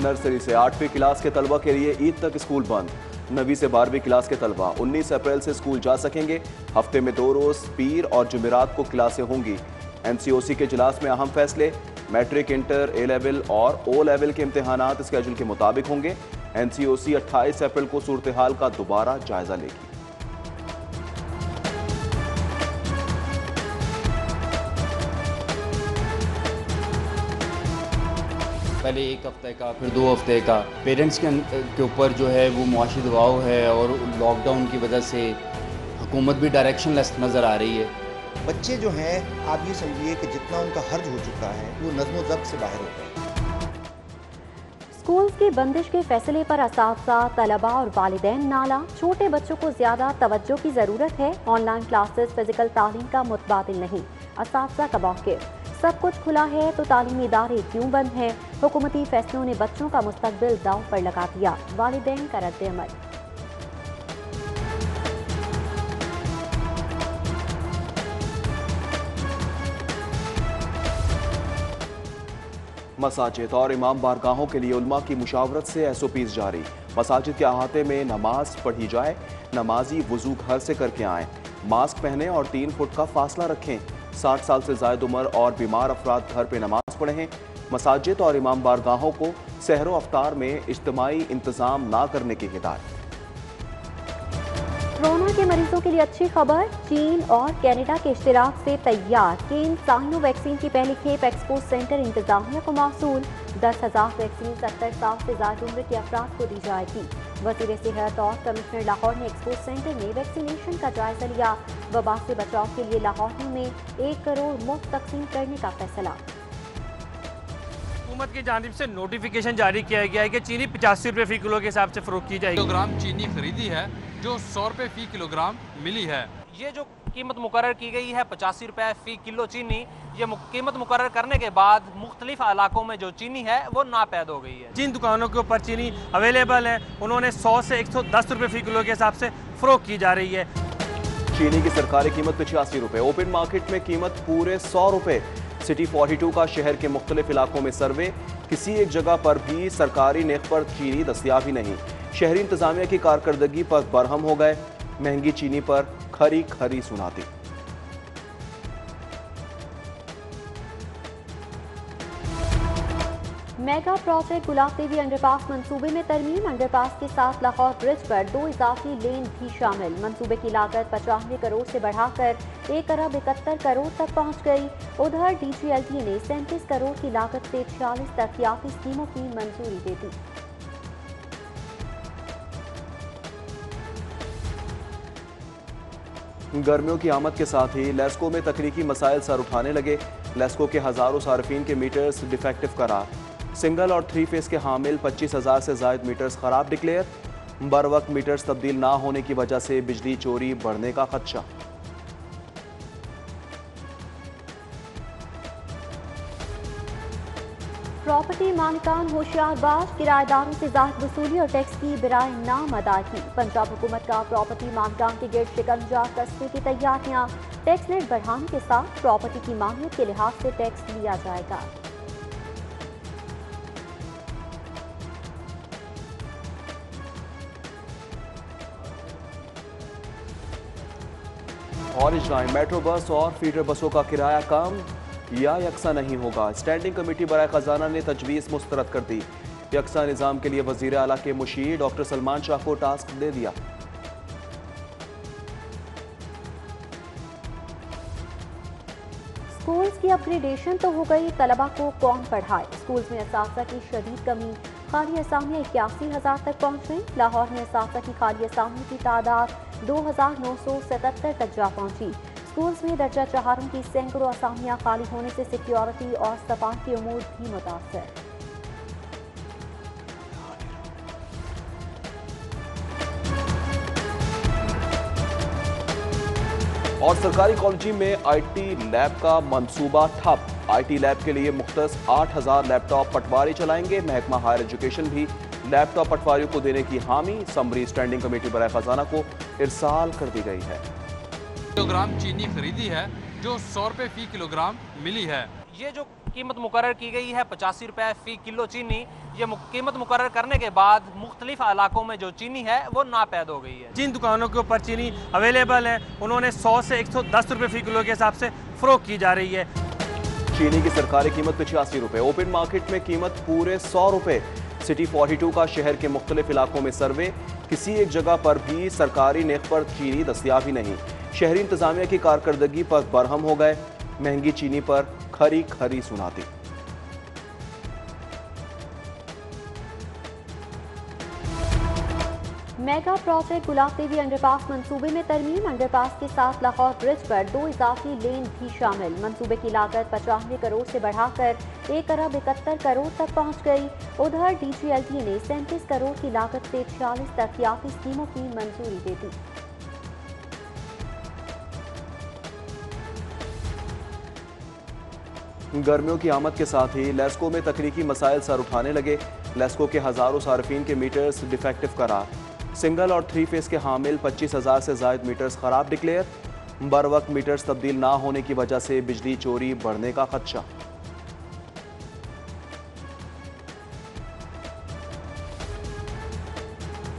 Nursery से 8वीं class के तलबा के लिए ईद तक स्कूल बंद। 9वीं से 12वीं क्लास के तलबा 19 अप्रैल से स्कूल जा सकेंगे। हफ्ते में 2 रोज पीर और जुमेरात को क्लासें होंगी। MCOC के इजलास में अहम फैसले। मैट्रिक, इंटर, A लेवल और O लेवल के इम्तहानात स्केड्यूल के मुताबिक होंगे। MCOC 28 अप्रैल को सूरत हाल का दोबारा जायजा लेगी। पहले 1 हफ्ते का, फिर 2 हफ्ते का। पेरेंट्स के ऊपर जो है वो मुआशी दबाव है और लॉकडाउन की वजह से हुकूमत भी डायरेक्शनलेस नज़र आ रही है। बच्चे जो हैं, आप ये समझिए कि जितना उनका हर्ज हो चुका है वो नज़्म ज़ब्त से बाहर होता है। स्कूल्स की बंदिश के फैसले पर असातिज़ा, तलबा और वालिदैन नाला। छोटे बच्चों को ज़्यादा तवज्जो की ज़रूरत है। ऑनलाइन क्लासेस फिजिकल तालीम का मुतबादिल नहीं। असातिज़ा का मौक़िफ़, सब कुछ खुला है तो तालीमी इदारे क्यों बंद हैं? हुकूमती फैसलों ने बच्चों का मुस्तकबिल दांव पर लगा दिया। वालिदैन का रद्द-ए-अमल। मसाजिद और इमाम बारगाहों के लिए उलमा की मुशावरत से SOPs जारी। मसाजिद के अहाते में नमाज पढ़ी जाए। नमाजी वुजू घर से करके आएँ। मास्क पहने और 3 फुट का फासला रखें। 60 साल से ज़ायद उम्र और बीमार अफराद घर पे नमाज पढ़ें। मसाजिद और इमाम बारगाहों को सहरो अफ्तार में इज्तिमाई इंतज़ाम ना करने की हिदायत। कोरोना के मरीजों के लिए अच्छी खबर। चीन और कनाडा के इश्तिराक से तैयार केन साइनो वैक्सीन की पहली खेप एक्सपो सेंटर इंतजामिया को मौसूल। 10,000 वैक्सीन 70 साल से ज़्यादा उम्र के अफराद को दी जाएगी। वज़ीर सेहत और कमिश्नर लाहौर ने एक्सपो सेंटर में वैक्सीनेशन का जायजा लिया। वबा से बचाव के लिए लाहौर में 1 करोड़ मुफ्त तकसीम करने का फैसला। हुकूमत की जानिब से नोटिफिकेशन जारी किया गया है कि चीनी 85 रुपये फ़ी किलो के हिसाब से फ़रोख्त की जाएगी। किलोग्राम चीनी खरीदी है जो 100 रुपये फ़ी किलोग्राम मिली है। ये जो कीमत मुकर्रर की गई है 85 रुपये फ़ी किलो चीनी, ये कीमत मुकर्रर करने के बाद मुख्तलिफ इलाकों में जो चीनी है वो नापैद हो गई है। जिन दुकानों के ऊपर चीनी अवेलेबल है उन्होंने 100 से 110 रुपये फ़ी किलो के हिसाब से फ़रोख्त की जा रही है। चीनी की सरकारी कीमत 85 रुपये। ओपन मार्केट में कीमत पूरे 100 रुपये। सिटी 42 का शहर के मुख्तलिफ इलाकों में सर्वे। किसी एक जगह पर भी सरकारी नेक पर चीनी दस्तियाब ही नहीं। शहरी इंतजामिया की कारकर्दगी पर बरहम हो गए। महंगी चीनी पर खरी खरी सुनाती। मेगा प्रोजेक्ट गुलाब देवी अंडरपास मंसूबे में तरमीम। अंडरपास के साथ लाहौर ब्रिज पर 2 इजाफी लेन भी शामिल। मंसूबे की लागत 95 करोड़ से बढ़ाकर 1 अरब 71 करोड़ तक पहुंच गई। उधर DGLT ने 37 करोड़ की लागत से 46 तरक्याती स्कीमों की मंजूरी दे दी। गर्मियों की आमद के साथ ही लेस्को में तकनीकी मसाइल सर उठाने लगे। लेस्को के हजारों सार्फिन के मीटर्स डिफेक्टिव करार। सिंगल और 3 फेस के हामिल 25,000 से ज़ायद मीटर्स खराब डिक्लेयर। बर वक्त मीटर्स तब्दील ना होने की वजह से बिजली चोरी बढ़ने का खदशा। प्रॉपर्टी मालिकान होशियारबाज, किराएदारों से ज़ायद वसूली और टैक्स की बराए नाम अदायगी। पंजाब हुकूमत का प्रॉपर्टी मालिकान के गिर्द शिकंजा कसने की तैयारियां। टैक्स रेट बढ़ाने के साथ प्रॉपर्टी की माहियत के लिहाज से टैक्स लिया जाएगा। ऑरेंज लाइन मेट्रो बस और फीडर बसों का किराया कम या यकसा नहीं होगा। स्टैंडिंग कमेटी बराए खजाना ने तजवीज़ मुस्तरद कर दी। यकसा निज़ाम के लिए वज़ीर आला के मुशीर डॉक्टर सलमान शाह को टास्क दे दिया। स्कूल्स की अपग्रेडेशन तो हो गई, तलबा को कौन पढ़ाए? स्कूल्स में असातिज़ा की शदीद कमी। खाली असामियाँ 81,000 तक पहुँच गई। लाहौर में असातिज़ा की खाली असामियों की तादाद 2,977 तक जा पहुँची। स्कूल्स में दर्जा चहारों की सैकड़ों असामियाँ खाली होने से सिक्योरिटी और सफाई के उमूर भी मुतासर। और सरकारी कॉलेज में IT लैब का मंसूबा ठप। IT लैब के लिए मुख्तस 8,000 लैपटॉप पटवारी चलाएंगे। महकमा हायर एजुकेशन भी लैपटॉप पटवारियों को देने की हामी। समरी स्टैंडिंग कमेटी बराए खजाना को इरसाल कर दी गई है। किलोग्राम चीनी खरीदी है जो 100 रुपये फ़ी किलोग्राम मिली है। ये जो कीमत मुकर्रर की गई है 85 रुपये फ़ी किलो चीनी, ये कीमत मुकर्रर करने के बाद मुख्तलिफ इलाकों में जो चीनी है वो नापैद हो गई है। जिन दुकानों के ऊपर चीनी अवेलेबल है उन्होंने 100 से 110 रुपये फ़ी किलो के हिसाब से फ़रोख्त की जा रही है। चीनी की सरकारी कीमत 85 रुपये, ओपन मार्केट में कीमत पूरे 100 रुपये। सिटी 42 का शहर के मुख्तलिफ इलाकों में सर्वे, किसी एक जगह पर भी सरकारी नेक पर चीनी दस्तियाब ही नहीं। शहरी इंतजामिया की कारकर्दगी पर बरहम हो गए, महंगी चीनी पर खरी खरी सुनाती। मेगा प्रोजेक्ट गुलाब देवी अंडरपास मंसूबे में तरमीम, अंडरपास के साथ लाहौर ब्रिज पर 2 इजाफी लेन भी शामिल। मंसूबे की लागत 95 करोड़ से बढ़ाकर 1 अरब 71 करोड़ तक पहुंच गई। उधर DGLT ने 37 करोड़ की लागत से 46 तरक्याती स्कीमों की मंजूरी दे दी। गर्मियों की आमद के साथ ही लेस्को में तकनीकी मसाइल सर उठाने लगे। लेस्को के हजारों सार्फिन के मीटर्स डिफेक्टिव करार, सिंगल और 3 फेस के हामिल 25,000 से जायद मीटर्स खराब डिक्लेयर। बर वक्त मीटर्स तब्दील ना होने की वजह से बिजली चोरी बढ़ने का खदशा।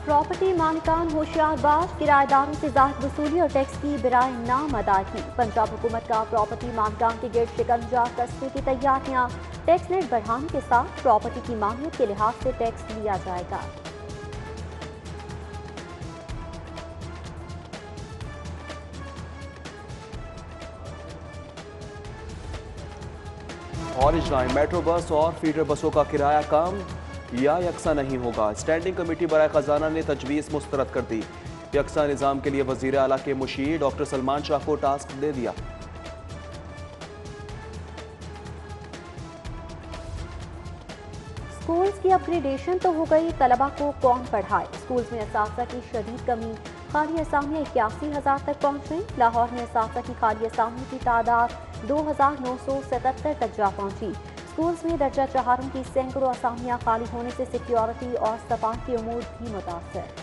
प्रॉपर्टी मालिकान होशियारबाज, किराएदारों से जायद वसूली और टैक्स की बराए नाम अदायगी। पंजाब हुकूमत का प्रॉपर्टी मालिकान के गिर्द शिकंजा कसने की तैयारियां। टैक्स रेट बढ़ाने के साथ प्रॉपर्टी की मालियत के लिहाज से टैक्स लिया जाएगा। ऑरेंज लाइन मेट्रो बस और फीडर बसों का किराया कम या यकसा नहीं होगा। स्टैंडिंग कमेटी बराए खजाना ने तजवीज़ मुस्तरद कर दी। यकसा निज़ाम के लिए वज़ीर आला के मुशीर डॉक्टर सलमान शाह को टास्क दे दिया। स्कूल्स की अपग्रेडेशन तो हो गई, तलबा को कौन पढ़ाए। स्कूल्स में असातिज़ा की शदीद कमी, खाली असामियाँ 81,000 तक पहुँच गई। लाहौर में असातिज़ा की खाली असामियों की तादाद 2,977 तक जा पहुँची। स्कूल्स में दर्जा चहारों की सैकड़ों असामियाँ खाली होने से सिक्योरिटी और सफाई के उमूर भी मुतासर।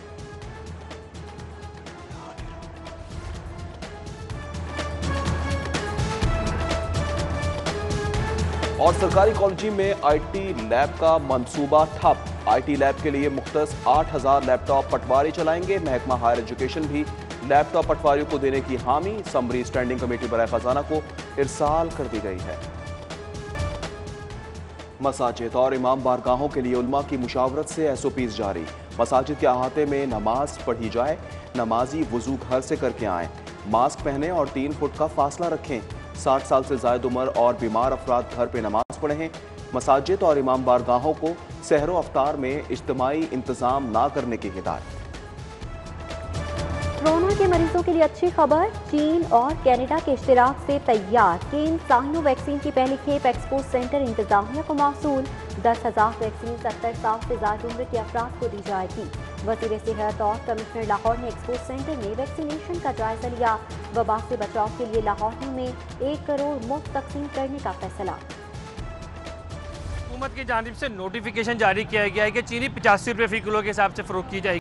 और सरकारी कॉलेज में IT लैब का मंसूबा ठप। IT लैब के लिए मुख्तस 8,000 लैपटॉप पटवारी चलाएंगे। महकमा हायर एजुकेशन भी लैपटॉप पटवारियों को देने की हामी। समरी स्टैंडिंग कमेटी बराए खजाना को इरसाल कर दी गई है। मसाजिद और इमाम बारगाहों के लिए उलमा की मुशावरत से SOPs जारी। मसाजिद के अहाते में नमाज पढ़ी जाए, नमाजी वुजू घर से करके आएँ, मास्क पहने और 3 फुट का फासला रखें। 60 साल से जायद उम्र और बीमार अफराद घर पे नमाज पढ़ें। मसाजिद और इमाम बारगाहों को सहरो अफ्तार में इज्तिमाई इंतजाम ना करने की हिदायत। कोरोना के मरीजों के लिए अच्छी खबर, चीन और कनाडा के इश्तिराक से तैयार केन साइनो वैक्सीन की पहली खेप एक्सपोर्ट सेंटर इंतजामिया को मौसूल। 10,000 वैक्सीन 70 साल से ज्यादा उम्र के अफराद को दी जाएगी। वज़ीर सेहत और कमिश्नर लाहौर ने एक्सपोर्ट सेंटर में वैक्सीनेशन का जायजा लिया। वबा से बचाव के लिए लाहौर में 1 करोड़ मुफ्त तकसीम करने का फैसला। हुकूमत की जानिब से नोटिफिकेशन जारी किया गया है कि चीनी 85 रुपये फ़ी किलो के हिसाब से फ़रोख्त की जाएगी।